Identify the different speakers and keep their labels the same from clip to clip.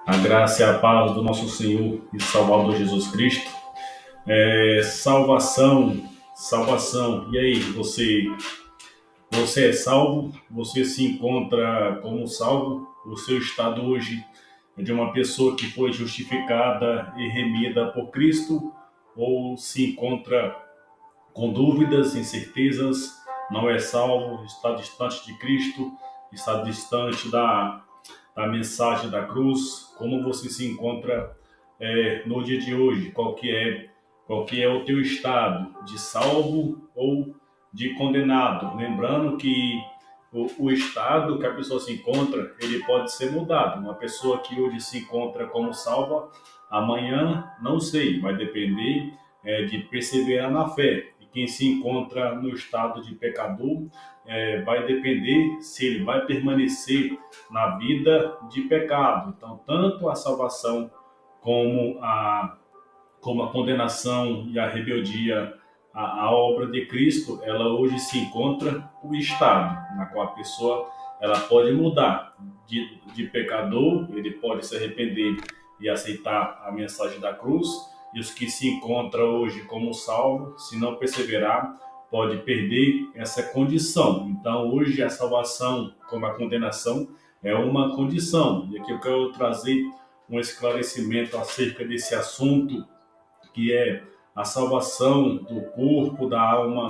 Speaker 1: A graça e a paz do nosso Senhor e Salvador Jesus Cristo. Salvação, salvação. E aí, você é salvo? Você se encontra como salvo? O seu estado hoje é de uma pessoa que foi justificada e remida por Cristo? Ou se encontra com dúvidas, incertezas, não é salvo, está distante de Cristo, está distante da mensagem da cruz? Como você se encontra no dia de hoje? Qual que é o teu estado de salvo ou de condenado? Lembrando que o estado que a pessoa se encontra, ele pode ser mudado. Uma pessoa que hoje se encontra como salva, amanhã não sei, vai depender de perseverar na fé. E quem se encontra no estado de pecador, vai depender se ele vai permanecer na vida de pecado. Então, tanto a salvação como a condenação e a rebeldia à obra de Cristo, ela hoje se encontra o estado na qual a pessoa ela pode mudar de pecador, ele pode se arrepender e aceitar a mensagem da cruz, e os que se encontram hoje como salvo, se não perseverar, pode perder essa condição. Então, hoje a salvação, como a condenação, é uma condição. E aqui eu quero trazer um esclarecimento acerca desse assunto, que é a salvação do corpo, da alma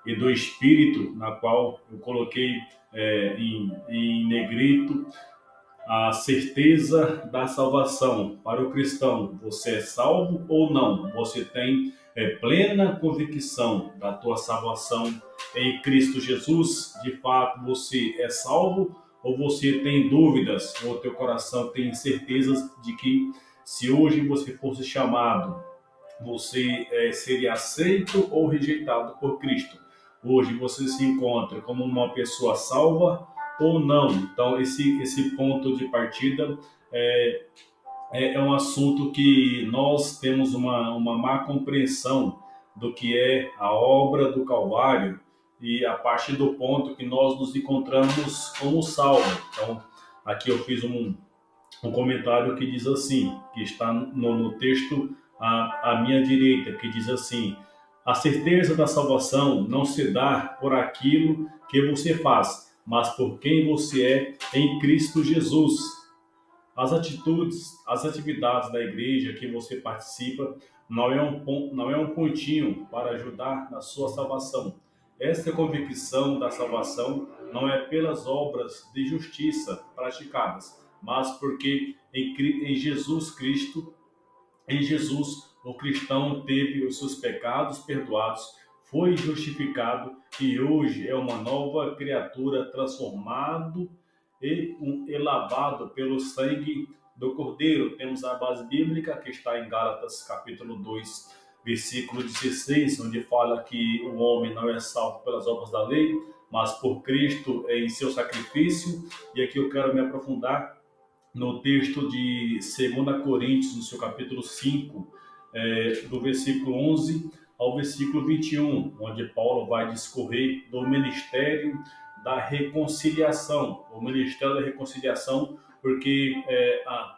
Speaker 1: e do espírito, na qual eu coloquei em negrito a certeza da salvação para o cristão. Você é salvo ou não? Você tem plena convicção da tua salvação em Cristo Jesus? De fato, você é salvo ou você tem dúvidas? Ou teu coração tem certezas de que se hoje você fosse chamado, você seria aceito ou rejeitado por Cristo? Hoje você se encontra como uma pessoa salva ou não? Então, esse ponto de partida é um assunto que nós temos uma má compreensão do que é a obra do Calvário, e a partir do ponto que nós nos encontramos como salvo. Então, aqui eu fiz um comentário que diz assim, que está no texto à minha direita, que diz assim: a certeza da salvação não se dá por aquilo que você faz, mas por quem você é em Cristo Jesus. As atitudes, as atividades da igreja que você participa não é um pontinho para ajudar na sua salvação. Esta convicção da salvação não é pelas obras de justiça praticadas, mas porque em Jesus Cristo, em Jesus, o cristão teve os seus pecados perdoados, foi justificado e hoje é uma nova criatura, transformado e lavado pelo sangue do Cordeiro. Temos a base bíblica que está em Gálatas capítulo 2, versículo 16, onde fala que o homem não é salvo pelas obras da lei, mas por Cristo em seu sacrifício. E aqui eu quero me aprofundar no texto de 2 Coríntios, no seu capítulo 5, do versículo 11 ao versículo 21, onde Paulo vai discorrer do ministério da reconciliação. O ministério da reconciliação, porque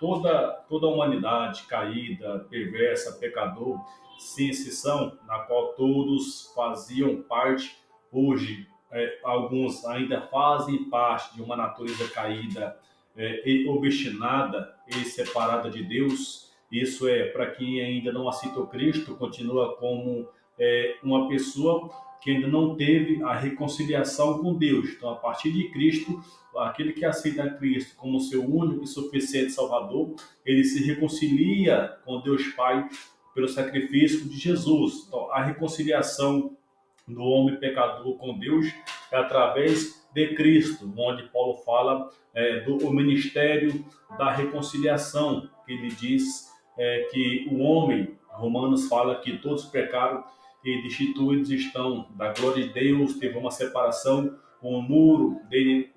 Speaker 1: toda a humanidade caída, perversa, pecador, sem exceção, na qual todos faziam parte, hoje alguns ainda fazem parte de uma natureza caída, e obstinada e separada de Deus. Isso para quem ainda não aceitou Cristo, continua como uma pessoa que ainda não teve a reconciliação com Deus. Então, a partir de Cristo, aquele que aceita Cristo como seu único e suficiente Salvador, ele se reconcilia com Deus Pai pelo sacrifício de Jesus. Então, a reconciliação do homem pecador com Deus é através de Cristo, onde Paulo fala do ministério da reconciliação, que ele diz que o homem, Romanos fala que todos pecaram e destituídos estão da glória de Deus, teve uma separação, um muro de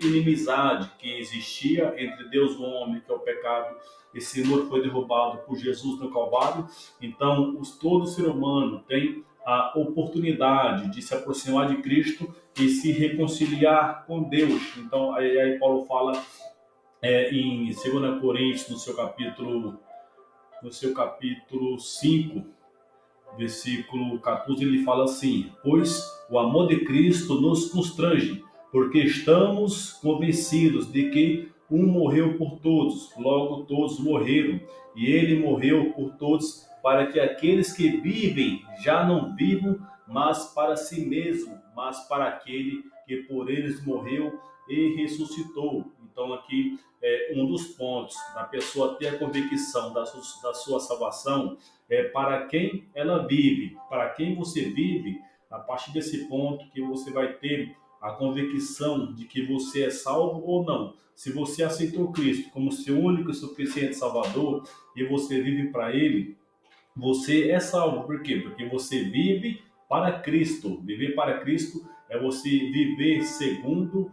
Speaker 1: inimizade que existia entre Deus e o homem, que é o pecado. Esse muro foi derrubado por Jesus no Calvário. Então, todo ser humano tem a oportunidade de se aproximar de Cristo e se reconciliar com Deus. Então, aí Paulo fala em 2 Coríntios, no seu capítulo 5, versículo 14, ele fala assim: pois o amor de Cristo nos constrange, porque estamos convencidos de que um morreu por todos, logo todos morreram, e ele morreu por todos, para que aqueles que vivem já não vivam mas para si mesmo, mas para aquele que por eles morreu e ressuscitou. Então aqui um dos pontos da pessoa ter a convicção da sua salvação é para quem ela vive, para quem você vive. A partir desse ponto que você vai ter a convicção de que você é salvo ou não. Se você aceitou Cristo como seu único e suficiente Salvador e você vive para Ele, você é salvo. Por quê? Porque você vive para Cristo. Viver para Cristo é você viver segundo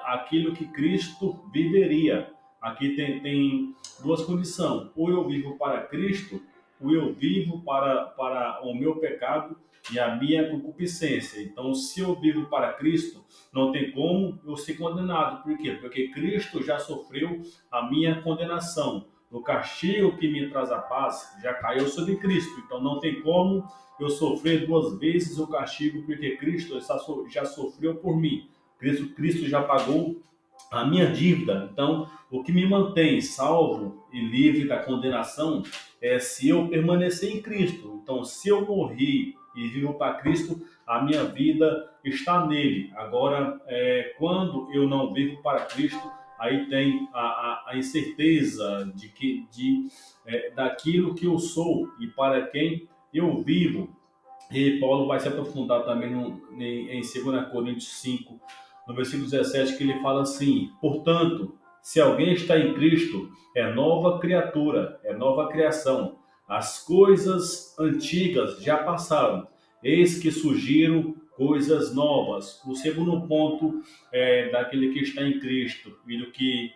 Speaker 1: aquilo que Cristo viveria. Aqui tem duas condições. Ou eu vivo para Cristo, ou eu vivo para o meu pecado e a minha concupiscência. Então, se eu vivo para Cristo, não tem como eu ser condenado. Por quê? Porque Cristo já sofreu a minha condenação. O castigo que me traz a paz já caiu sobre Cristo. Então não tem como eu sofrer duas vezes o castigo, porque Cristo já sofreu por mim. Cristo já pagou a minha dívida. Então, o que me mantém salvo e livre da condenação é se eu permanecer em Cristo. Então, se eu morri e vivo para Cristo, a minha vida está nele. Agora, quando eu não vivo para Cristo, aí tem a incerteza daquilo que eu sou e para quem eu vivo. E Paulo vai se aprofundar também em 2 Coríntios 5, no versículo 17, que ele fala assim: portanto, se alguém está em Cristo, é nova criatura, é nova criação. As coisas antigas já passaram, eis que surgiram coisas novas. O segundo ponto daquele que está em Cristo e do que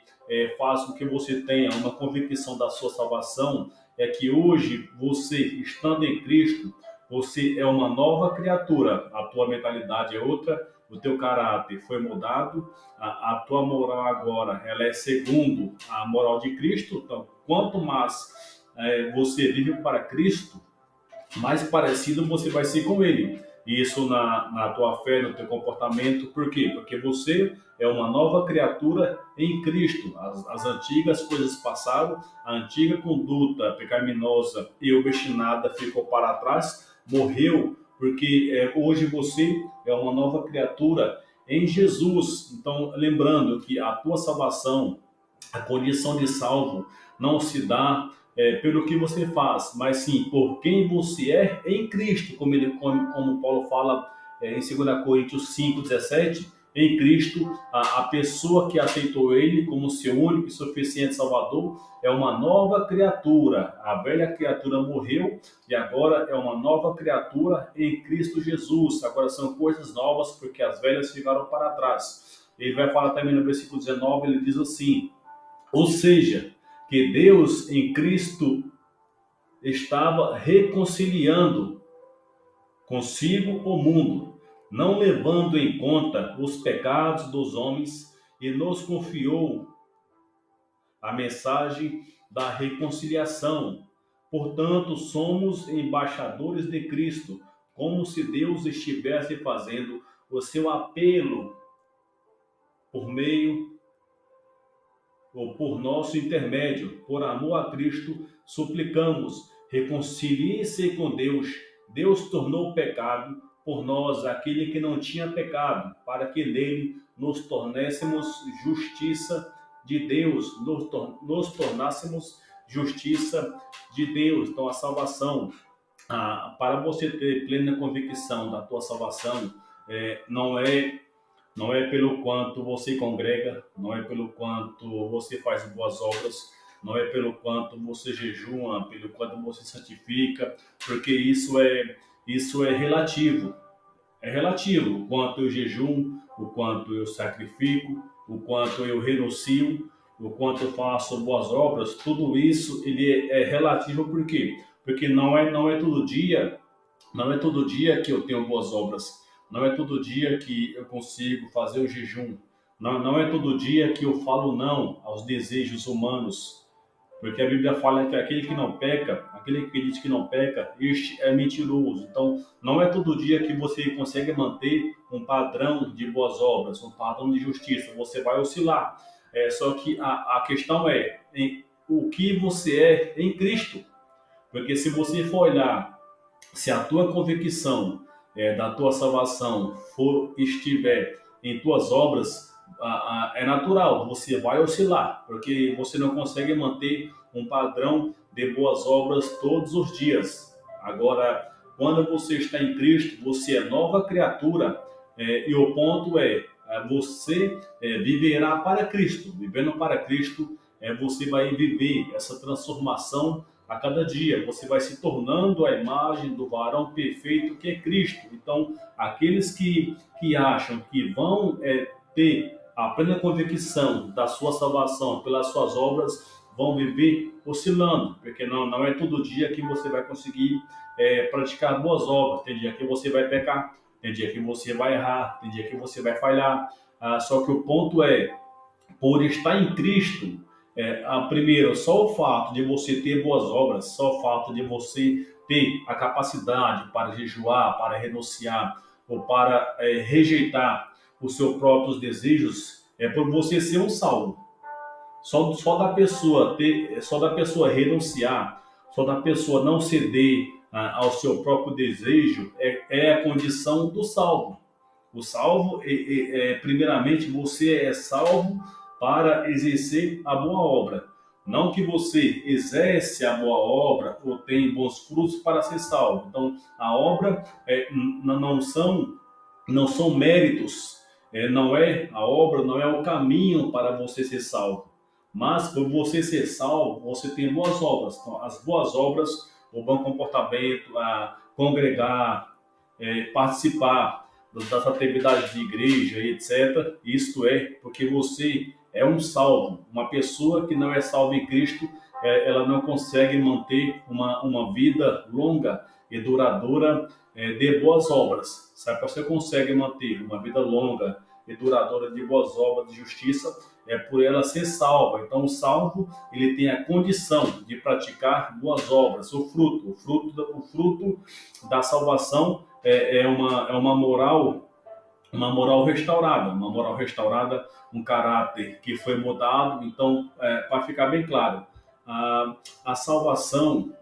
Speaker 1: faz com que você tenha uma convicção da sua salvação é que hoje você, estando em Cristo, você é uma nova criatura. A tua mentalidade é outra, o teu caráter foi mudado, a tua moral agora ela é segundo a moral de Cristo. Então, quanto mais você vive para Cristo, mais parecido você vai ser com Ele. Isso na tua fé, no teu comportamento. Por quê? Porque você é uma nova criatura em Cristo. As antigas coisas passaram, a antiga conduta pecaminosa e obstinada ficou para trás, morreu, porque hoje você é uma nova criatura em Jesus. Então, lembrando que a tua salvação, a condição de salvo, não se dá pelo que você faz, mas sim por quem você é em Cristo, como Paulo fala em 2 Coríntios 5:17, em Cristo, a pessoa que aceitou Ele como seu único e suficiente Salvador é uma nova criatura. A velha criatura morreu e agora é uma nova criatura em Cristo Jesus. Agora são coisas novas porque as velhas ficaram para trás. Ele vai falar também no versículo 19, ele diz assim: ou seja, que Deus em Cristo estava reconciliando consigo o mundo, não levando em conta os pecados dos homens, e nos confiou a mensagem da reconciliação. Portanto, somos embaixadores de Cristo, como se Deus estivesse fazendo o seu apelo por meio ou por nosso intermédio. Por amor a Cristo, suplicamos, reconcilie-se com Deus. Deus tornou pecado por nós aquele que não tinha pecado, para que nele nos tornássemos justiça de Deus, nos tornássemos justiça de Deus. Então a salvação, para você ter plena convicção da tua salvação, não é pelo quanto você congrega, não é pelo quanto você faz boas obras, não é pelo quanto você jejua, pelo quanto você santifica, porque isso é relativo. É relativo o quanto eu jejuo, o quanto eu sacrifico, o quanto eu renuncio, o quanto eu faço boas obras. Tudo isso ele é relativo. Por quê? Porque não é todo dia, não é todo dia que eu tenho boas obras. Não é todo dia que eu consigo fazer o jejum. Não é todo dia que eu falo não aos desejos humanos, porque a Bíblia fala que aquele que não peca, aquele que diz que não peca, este é mentiroso. Então, não é todo dia que você consegue manter um padrão de boas obras, um padrão de justiça. Você vai oscilar. Só que a questão é o que você é em Cristo. Porque se você for olhar, se a tua convicção da tua salvação estiver em tuas obras, é natural, você vai oscilar, porque você não consegue manter um padrão de boas obras todos os dias. Agora, quando você está em Cristo, você é nova criatura, e o ponto você viverá para Cristo. Vivendo para Cristo, você vai viver essa transformação a cada dia. Você vai se tornando a imagem do varão perfeito que é Cristo. Então, aqueles que acham que vão ter a plena convicção da sua salvação pelas suas obras, vão viver oscilando, porque não é todo dia que você vai conseguir praticar boas obras. Tem dia que você vai pecar, tem dia que você vai errar, tem dia que você vai falhar. Só que o ponto por estar em Cristo, primeiro, só o fato de você ter boas obras, só o fato de você ter a capacidade para jejuar, para renunciar ou para rejeitar os seus próprios desejos, por você ser um salvo. Só da pessoa renunciar, só da pessoa não ceder ao seu próprio desejo, é a condição do salvo. O salvo, primeiramente, você é salvo para exercer a boa obra. Não que você exerce a boa obra ou tem bons frutos para ser salvo. Então, a obra não são méritos. A obra não é o caminho para você ser salvo. Mas, por você ser salvo, você tem boas obras. Então, as boas obras, o bom comportamento, congregar, participar das atividades de igreja, etc. Isto porque você é um salvo. Uma pessoa que não é salva em Cristo, ela não consegue manter uma vida longa e duradoura de boas obras. Se você consegue manter uma vida longa e duradoura de boas obras de justiça, por ela ser salva. Então, o salvo, ele tem a condição de praticar boas obras. O fruto da salvação é uma moral restaurada, um caráter que foi mudado. Então, para ficar bem claro, a salvação,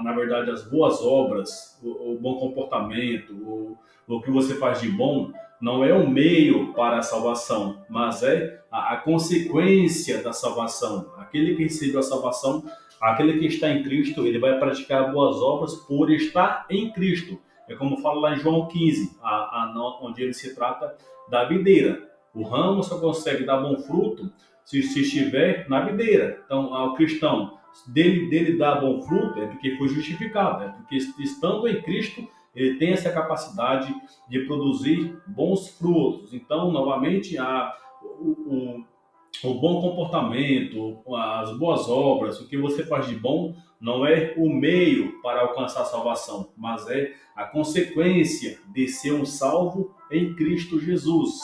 Speaker 1: na verdade, as boas obras, o bom comportamento, o que você faz de bom, não é um meio para a salvação, mas é a consequência da salvação. Aquele que recebeu a salvação, aquele que está em Cristo, ele vai praticar boas obras por estar em Cristo. É como fala lá em João 15, onde ele se trata da videira. O ramo só consegue dar bom fruto se estiver na videira. Então, ao cristão, dele dar bom fruto é porque foi justificado, é porque estando em Cristo, ele tem essa capacidade de produzir bons frutos. Então, novamente, o bom comportamento, as boas obras, o que você faz de bom, não é o meio para alcançar a salvação, mas é a consequência de ser um salvo em Cristo Jesus.